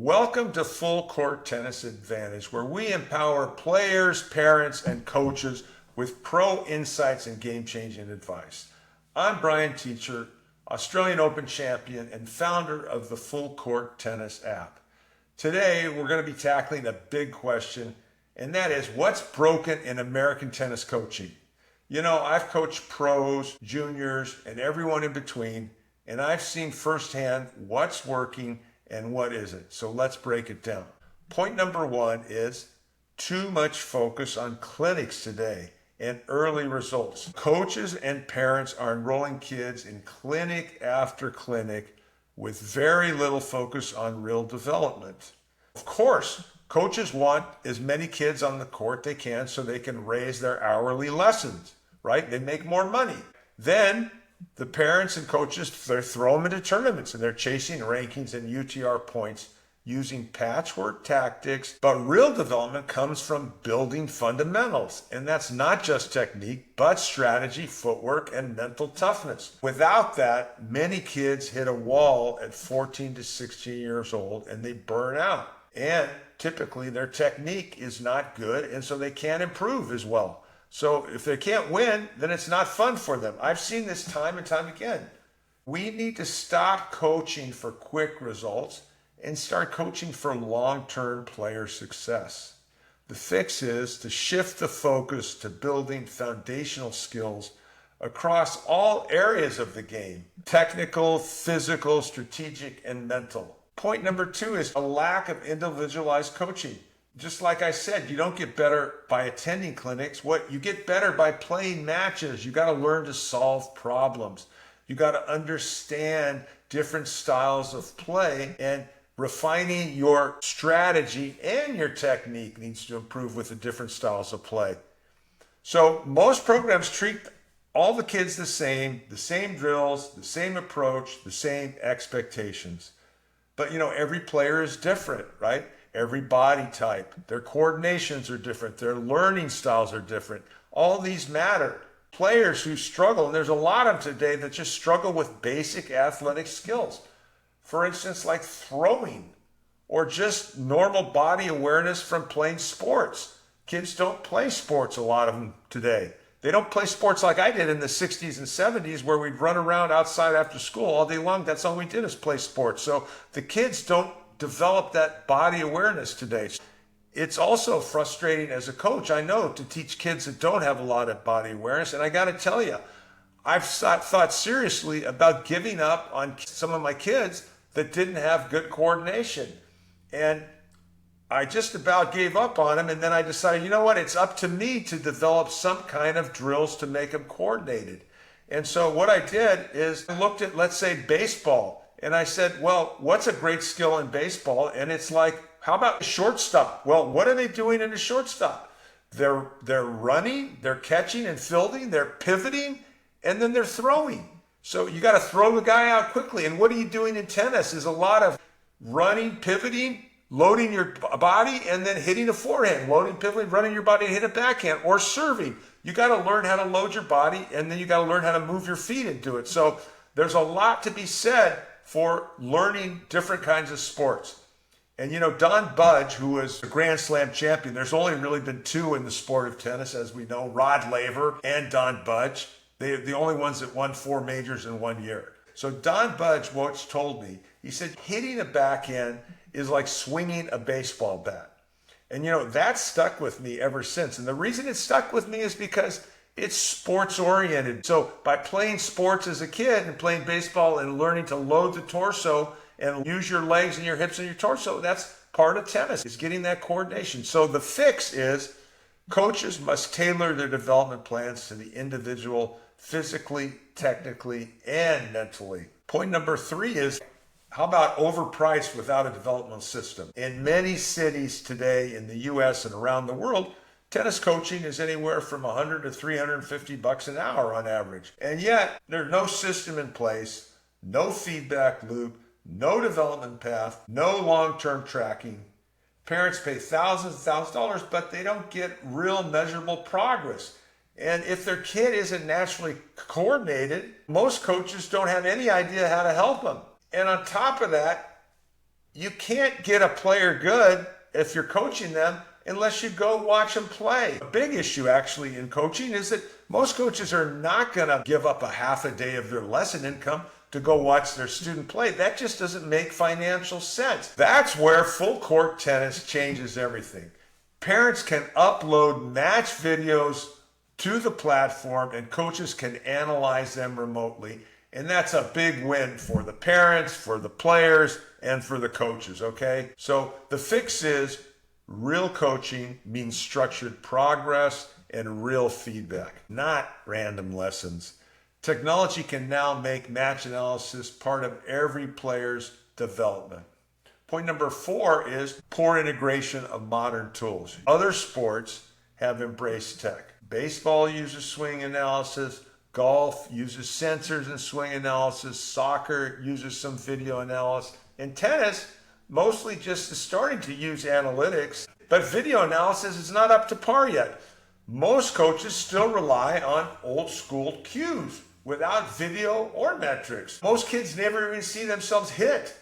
Welcome to Full Court Tennis Advantage, where we empower players, parents, and coaches with pro insights and game-changing advice. I'm Brian Teacher, Australian Open champion and founder of the Full Court Tennis app. Today, we're going to be tackling a big question, and that is, what's broken in American tennis coaching? You know, I've coached pros, juniors, and everyone in between, and I've seen firsthand what's working and what isn't. So let's break it down. Point number one is too much focus on clinics today and early results. Coaches and parents are enrolling kids in clinic after clinic with very little focus on real development. Of course, coaches want as many kids on the court they can so they can raise their hourly lessons, right? They make more money. Then the parents and coaches, they throw them into tournaments and they're chasing rankings and UTR points using patchwork tactics. But real development comes from building fundamentals. And that's not just technique, but strategy, footwork, and mental toughness. Without that, many kids hit a wall at 14 to 16 years old and they burn out. And typically their technique is not good, and so they can't improve as well. So if they can't win, then it's not fun for them. I've seen this time and time again. We need to stop coaching for quick results and start coaching for long-term player success. The fix is to shift the focus to building foundational skills across all areas of the game: technical, physical, strategic, and mental. Point number two is a lack of individualized coaching. Just like I said, you don't get better by attending clinics. What you get better by playing matches. You got to learn to solve problems. You got to understand different styles of play, and refining your strategy and your technique needs to improve with the different styles of play. So most programs treat all the kids the same drills, the same approach, the same expectations. But you know, every player is different, right? Every body type, their coordinations are different, their learning styles are different. All these matter. Players who struggle, and there's a lot of them today that just struggle with basic athletic skills. For instance, like throwing, or just normal body awareness from playing sports. Kids don't play sports, a lot of them today. They don't play sports like I did in the 60s and 70s, where we'd run around outside after school all day long. That's all we did is play sports. So the kids don't develop that body awareness today. It's also frustrating as a coach, I know, to teach kids that don't have a lot of body awareness. And I got to tell you, I've thought seriously about giving up on some of my kids that didn't have good coordination. And I just about gave up on them. And then I decided, you know what? It's up to me to develop some kind of drills to make them coordinated. And so what I did is I looked at, let's say, baseball. And I said, well, what's a great skill in baseball? And it's like, how about shortstop? Well, what are they doing in a shortstop? They're running, they're catching and fielding, they're pivoting, and then they're throwing. So you got to throw the guy out quickly. And what are you doing in tennis is a lot of running, pivoting, loading your body, and then hitting a forehand. Loading, pivoting, running your body, hit a backhand, or serving. You got to learn how to load your body, and then you got to learn how to move your feet and do it. So there's a lot to be said for learning different kinds of sports. And you know, Don Budge, who was a Grand Slam champion, there's only really been two in the sport of tennis, as we know, Rod Laver and Don Budge. They're the only ones that won 4 majors in 1 year. So Don Budge once told me, he said, hitting a backhand is like swinging a baseball bat. And you know, that stuck with me ever since. And the reason it stuck with me is because it's sports oriented. So by playing sports as a kid and playing baseball and learning to load the torso and use your legs and your hips and your torso, that's part of tennis, is getting that coordination. So the fix is coaches must tailor their development plans to the individual physically, technically, and mentally. Point number 3 is, how about overpriced without a developmental system? In many cities today in the US and around the world, tennis coaching is anywhere from $100 to $350 an hour on average. And yet, there's no system in place, no feedback loop, no development path, no long-term tracking. Parents pay thousands and thousands of dollars, but they don't get real measurable progress. And if their kid isn't naturally coordinated, most coaches don't have any idea how to help them. And on top of that, You can't get a player good if you're coaching them unless you go watch them play. A big issue actually in coaching is that most coaches are not going to give up a half a day of their lesson income to go watch their student play. That just doesn't make financial sense. That's where full court tennis changes everything. Parents can upload match videos to the platform and coaches can analyze them remotely. And that's a big win for the parents, for the players, and for the coaches, okay? So the fix is real coaching means structured progress and real feedback, not random lessons. Technology can now make match analysis part of every player's development. Point number 4 is poor integration of modern tools. Other sports have embraced tech. Baseball uses swing analysis. Golf uses sensors and swing analysis. Soccer uses some video analysis. And tennis mostly just is starting to use analytics. But video analysis is not up to par yet. Most coaches still rely on old school cues without video or metrics. Most kids never even see themselves hit.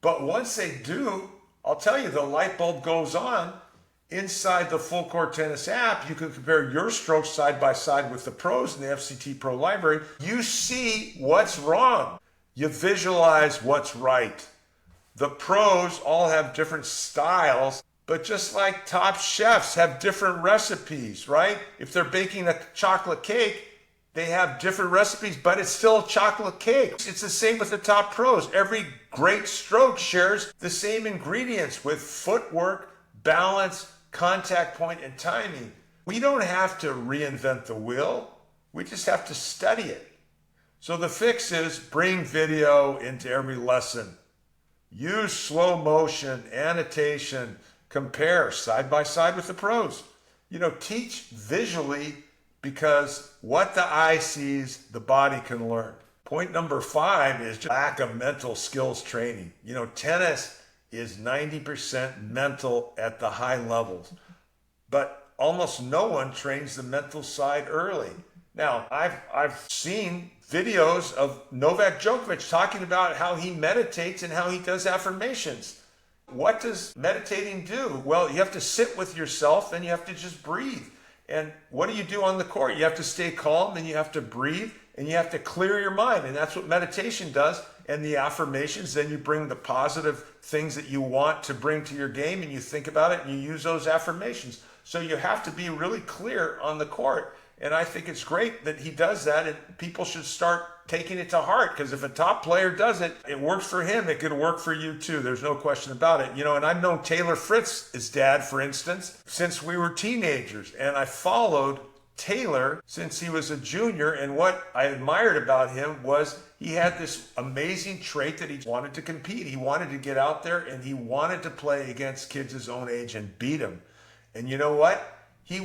But once they do, I'll tell you, the light bulb goes on. Inside the Full Court Tennis app, you can compare your strokes side by side with the pros in the FCT Pro library. You see what's wrong. You visualize what's right. The pros all have different styles, but just like top chefs have different recipes, right? If they're baking a chocolate cake, they have different recipes, but it's still a chocolate cake. It's the same with the top pros. Every great stroke shares the same ingredients with footwork, balance, contact point, and timing. We don't have to reinvent the wheel. We just have to study it. So the fix is bring video into every lesson. Use slow motion, annotation, compare side by side with the pros. Teach visually because what the eye sees, the body can learn. Point number 5 is just lack of mental skills training. Tennis is 90% mental at the high levels, but almost no one trains the mental side early. Now, I've seen videos of Novak Djokovic talking about how he meditates and how he does affirmations. What does meditating do? Well, you have to sit with yourself and you have to just breathe. And what do you do on the court? You have to stay calm and you have to breathe and you have to clear your mind. And that's what meditation does. And the affirmations, then you bring the positive things that you want to bring to your game and you think about it and you use those affirmations. So you have to be really clear on the court. And I think it's great that he does that, and people should start taking it to heart, because if a top player does it, it works for him, it could work for you too. There's no question about it. And I've known Taylor Fritz's dad, for instance, since we were teenagers, and I followed Taylor since he was a junior, and what I admired about him was he had this amazing trait that he wanted to compete. He wanted to get out there and he wanted to play against kids his own age and beat them. And you know what?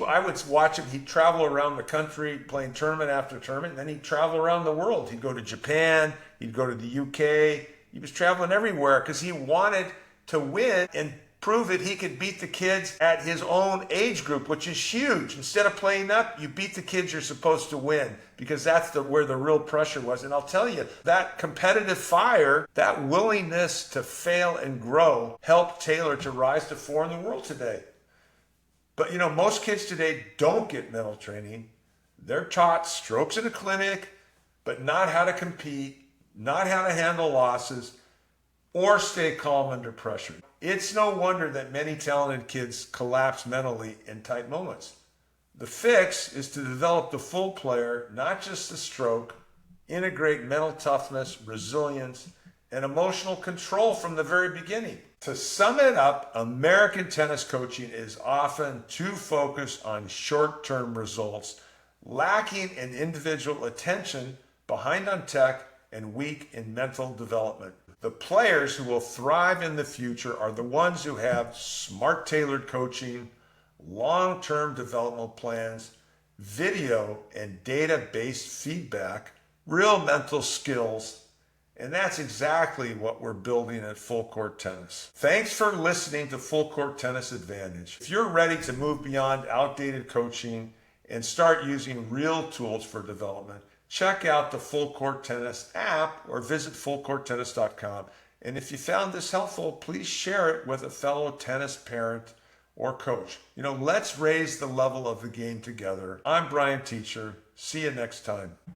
I would watch him. He'd travel around the country playing tournament after tournament, and then he'd travel around the world. He'd go to Japan, he'd go to the UK. He was traveling everywhere because he wanted to win and prove that he could beat the kids at his own age group, which is huge. Instead of playing up, you beat the kids you're supposed to win, because that's where the real pressure was. And I'll tell you, that competitive fire, that willingness to fail and grow, helped Taylor to rise to 4 in the world today. But most kids today don't get mental training. They're taught strokes in a clinic, but not how to compete, not how to handle losses, or stay calm under pressure. It's no wonder that many talented kids collapse mentally in tight moments. The fix is to develop the full player, not just the stroke, integrate mental toughness, resilience, and emotional control from the very beginning. To sum it up, American tennis coaching is often too focused on short-term results, lacking in individual attention, behind on tech, and weak in mental development. The players who will thrive in the future are the ones who have smart tailored coaching, long-term developmental plans, video and data-based feedback, real mental skills, and that's exactly what we're building at Full Court Tennis. Thanks for listening to Full Court Tennis Advantage. If you're ready to move beyond outdated coaching and start using real tools for development, check out the Full Court Tennis app or visit fullcourttennis.com And if you found this helpful, please share it with a fellow tennis parent or coach. Let's raise the level of the game together. I'm Brian Teacher. See you next time.